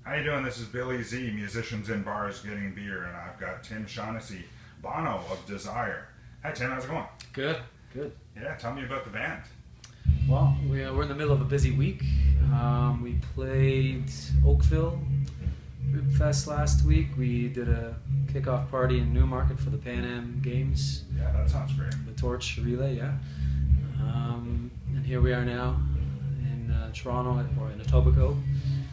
How you doing? This is Billy Z, Musicians in Bars Getting Beer, and I've got Tim Shaughnessy, Bono of Desire. Hi Tim, how's it going? Good, good. Yeah, tell me about the band. Well, we're in the middle of a busy week. We played Oakville Rib Fest last week. We did a kickoff party in Newmarket for the Pan Am Games. Yeah, that sounds great. The torch relay, yeah. And here we are now in Toronto, or in Etobicoke,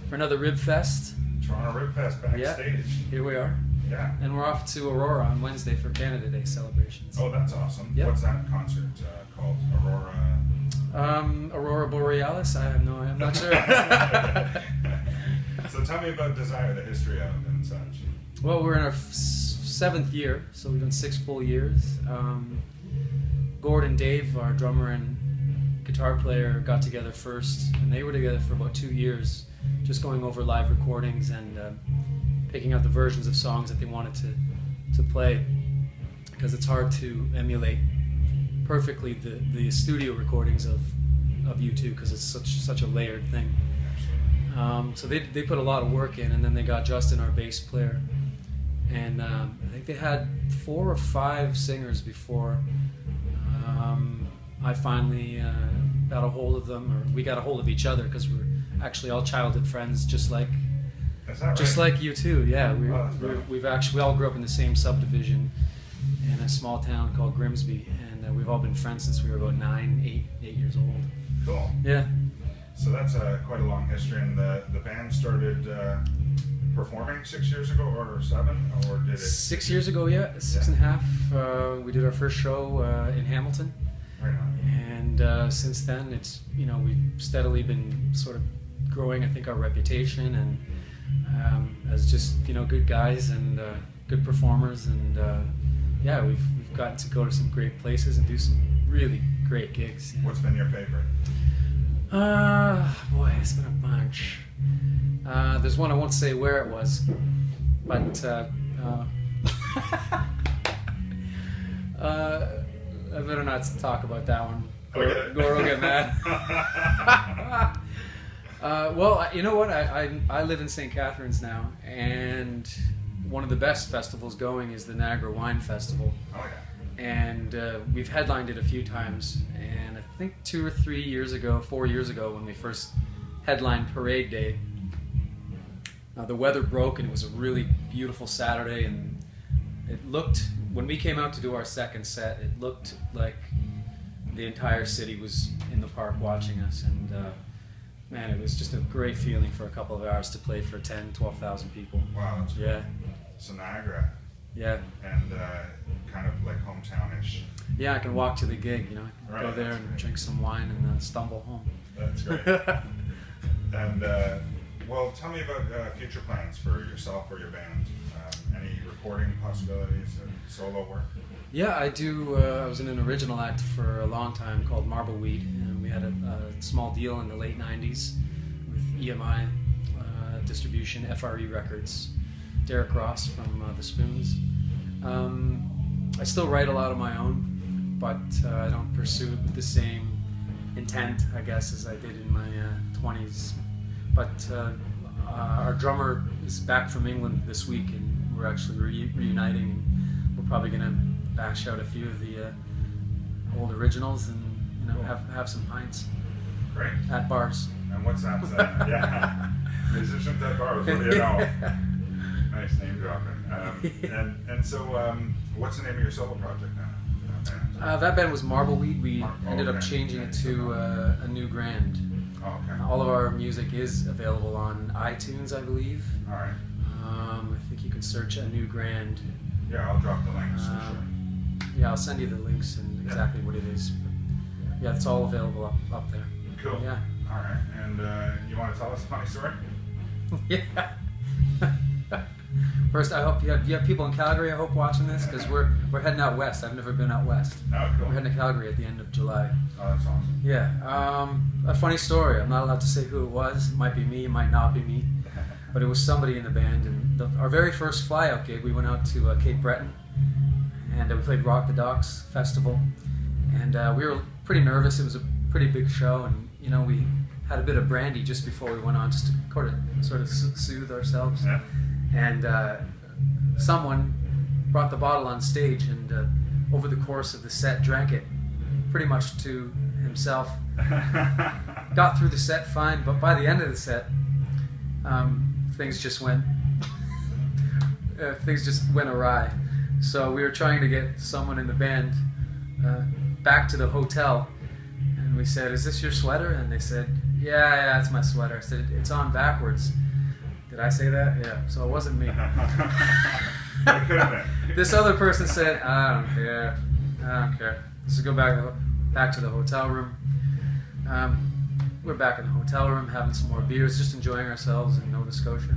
for another Rib Fest. Toronto Rib Fest backstage. Yeah, here we are. Yeah. And we're off to Aurora on Wednesday for Canada Day celebrations. Oh, that's awesome. Yep. What's that concert called? Aurora Borealis? I'm not sure. So tell me about Desire, the history of it and such. Well, we're in our 7th year, so we've done 6 full years. Gord and Dave, our drummer and guitar player, got together first, and they were together for about 2 years, just going over live recordings and picking out the versions of songs that they wanted to play, because it's hard to emulate perfectly the studio recordings of U2, because it's such a layered thing. So they put a lot of work in, and then they got Justin, our bass player, and I think they had 4 or 5 singers before I finally got a hold of them, or we got a hold of each other, because we're actually all childhood friends, just like U2. Yeah, we all grew up in the same subdivision in a small town called Grimsby, and we've all been friends since we were about 8 years old. Cool. Yeah. So that's quite a long history, and the band started performing 6 years ago, or 7, or did it? 6 years ago, yeah, 6.5. We did our first show in Hamilton, right on. And since then, it's we've steadily been sort of growing. I think our reputation and as just good guys and good performers, and yeah, we've gotten to go to some great places and do some really great gigs. Yeah. What's been your favorite? Boy, it's been a bunch. There's one I won't say where it was, but I better not talk about that one. Okay. Gord will get mad. Well, you know what? I live in St. Catharines now, and one of the best festivals going is the Niagara Wine Festival. Oh yeah. And we've headlined it a few times, and I think 2 or 3 years ago, 4 years ago, when we first headlined Parade Day, the weather broke, and it was a really beautiful Saturday, and it looked, when we came out to do our second set, it looked like the entire city was in the park watching us, and man, it was just a great feeling for a couple of hours to play for 10, 12,000 people. Wow, that's yeah. So Niagara. Yeah. And kind of like hometown-ish. Yeah, I can walk to the gig, I can right, go there and great. drink some wine and then stumble home. That's great. And well, tell me about future plans for yourself or your band. Any recording possibilities or solo work? Yeah, I do. I was in an original act for a long time called Marbleweed, and we had a small deal in the late 90s with EMI distribution, FRE Records, Derek Ross from The Spoons. I still write a lot of my own, but I don't pursue it with the same intent, I guess, as I did in my 20s. But our drummer is back from England this week, and we're actually reuniting, and we're probably going to bash out a few of the old originals and have some pints. Great. At bars. And what's that? Yeah. Musicians at bars. What do you know? Nice name dropping. And so, what's the name of your solo project now? That band was Marbleweed. We ended up changing it to A New Grand. Oh, okay. All of our music is available on iTunes, I believe. All right. I think you can search A New Grand. Yeah, I'll drop the links for sure. Yeah, I'll send you the links and exactly what it is. But yeah, it's all available up there. Cool. Yeah. All right. And you want to tell us a funny story? Yeah. First, I hope you have people in Calgary, I hope, watching this, because we're heading out west. I've never been out west. Oh, cool. We're heading to Calgary at the end of July. Oh, that's awesome. Yeah. A funny story. I'm not allowed to say who it was. It might be me, it might not be me. But it was somebody in the band. And our very first flyout gig, we went out to Cape Breton, and we played Rock the Docks Festival. And we were pretty nervous. It was a pretty big show, and we had a bit of brandy just before we went on, just to sort of soothe ourselves. Yeah. And someone brought the bottle on stage, and over the course of the set drank it pretty much to himself. Got through the set fine, but by the end of the set, things just went awry. So we were trying to get someone in the band back to the hotel, and we said, "Is this your sweater?" And they said, "Yeah, it's my sweater." I said, "It's on backwards." Did I say that? Yeah. So it wasn't me. This other person said, "I don't care. Let's go back to the hotel room." We're back in the hotel room having some more beers, just enjoying ourselves in Nova Scotia.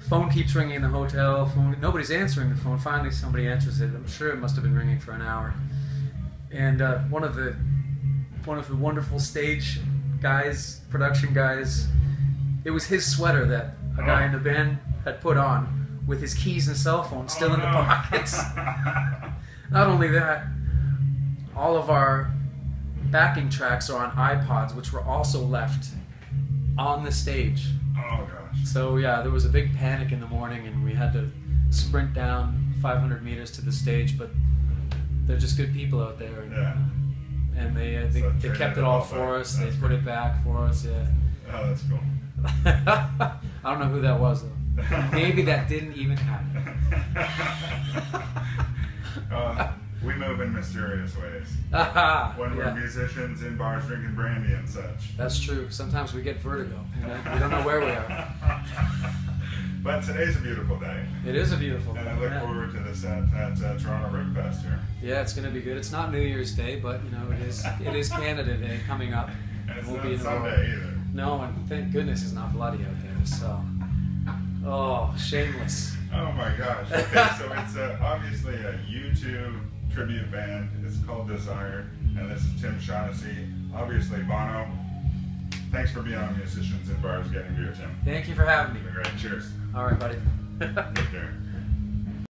Phone keeps ringing in the hotel. Nobody's answering the phone. Finally, somebody answers it. I'm sure it must have been ringing for an hour. And one of the wonderful stage guys, production guys, it was his sweater that a guy in the band had put on, with his keys and cell phone still in the pockets. Not only that, all of our backing tracks are on iPods, which were also left on the stage. Oh gosh. So yeah, there was a big panic in the morning, and we had to sprint down 500 meters to the stage, but they're just good people out there. And they kept it all for us. They put it back for us, yeah. Oh, that's cool. I don't know who that was, though. Maybe that didn't even happen. We move in mysterious ways. When we're musicians in bars drinking brandy and such. That's true. Sometimes we get vertigo. We don't know where we are. But today's a beautiful day. It is a beautiful day. And I look forward to this at Toronto Root Fest here. Yeah, it's going to be good. It's not New Year's Day, but it is Canada Day coming up. And it's we'll not Sunday either. No, and thank goodness it's not bloody out there. So, shameless. Oh my gosh. Okay, so it's obviously a U2 tribute band. It's called Desire, and this is Tim Shaughnessy. Obviously, Bono. Thanks for being on Musicians in Bars Getting Beer, Tim. Thank you for having me. Great. Cheers. All right, buddy. Take care.